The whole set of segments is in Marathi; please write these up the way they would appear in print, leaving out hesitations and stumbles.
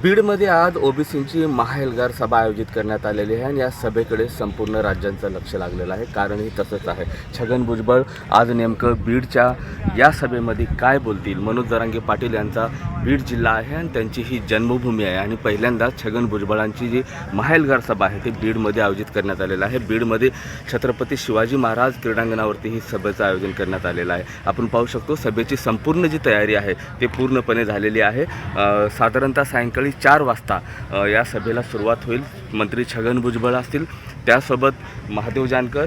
बीडमध्ये आज ओबीसींची महाएल्गार सभा आयोजित करण्यात आलेली आहे आणि या सभेकडे संपूर्ण राज्यांचं लक्ष लागलेलं आहे. कारणही तसंच आहे. छगन भुजबळ आज नेमकं बीडच्या या सभेमध्ये काय बोलतील. मनोज जरांगे पाटील यांचा बीड जिल्हा आहे आणि त्यांची ही जन्मभूमी आहे आणि पहिल्यांदाच छगन भुजबळांची जी महाएल्गार सभा आहे ती बीडमध्ये आयोजित करण्यात आलेलं आहे. बीडमध्ये छत्रपती शिवाजी महाराज क्रीडांगणावरती ही सभेचं आयोजन करण्यात आलेलं आहे. आपण पाहू शकतो सभेची संपूर्ण जी तयारी आहे ती पूर्णपणे झालेली आहे. साधारणतः सायंकाळी 4 वाजता या सभेला सुरुवात होईल. मंत्री छगन भुजबळ असतील, त्यासोबत महादेव जानकर,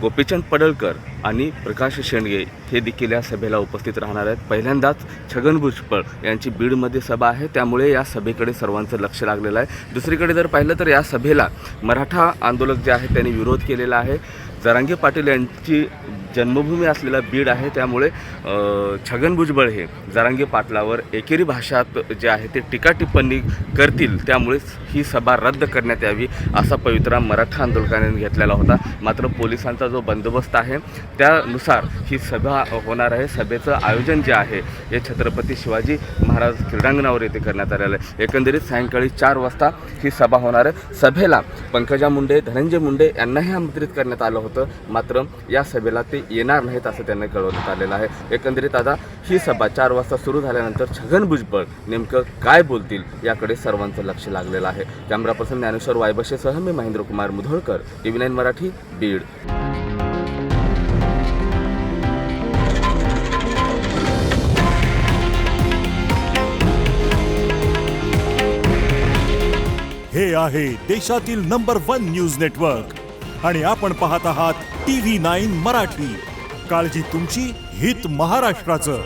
गोपीचंद पडळकर आणि प्रकाश शेंडगे हे देखील या सभेला उपस्थित राहणार आहेत. पहिल्यांदाच छगन भुजबळ यांची बीडमध्ये सभा आहे, त्यामुळे या सभेकडे सर्वांचं लक्ष लागलेलं आहे. दुसरीकडे जर पाहिलं तर या सभेला मराठा आंदोलक जे आहेत त्यांनी विरोध केलेला आहे. जरांगे पाटील यांची जन्मभूमी असलेला बीड आहे, त्यामुळे छगन भुजबळ हे जरांगे पाटलावर एकेरी भाषात जे आहे ते टीका टिप्पणी करतील, त्यामुळेच ही सभा रद्द करण्यात यावी असा पवित्रा मराठा आंदोलकांनी घेतलेला होता. मात्र पोलिसांचा जो बंदोबस्त आहे त्यानुसार ही सभा होणार आहे. सभेचं आयोजन जे आहे हे छत्रपती शिवाजी महाराज क्रीडांगणावर येथे करण्यात आलेलं आहे. एकंदरीत सायंकाळी 4 वाजता ही सभा होणार आहे. सभेला पंकजा मुंडे, धनंजय मुंडे यांनाही आमंत्रित करण्यात आलं होतं, मात्र या सभेला ते येणार नाहीत असं त्यांना कळवण्यात आलेलं आहे. एकंदरीत आता ही सभा 4 वाजता सुरू झाल्यानंतर छगन भुजबळ नेमकं काय बोलतील याकडे सर्वांचं लक्ष लागलेलं आहे. कॅमेरा पर्सन ज्ञानेश्वर वायबशेसह मी महेंद्र कुमार मुधोळकर, TV9 मराठी, बीड. हे आहे देशातील नंबर 1 न्यूज नेटवर्क आणि आपण पाहत आहात TV9 मराठी. काळजी तुमची, हित महाराष्ट्राचं.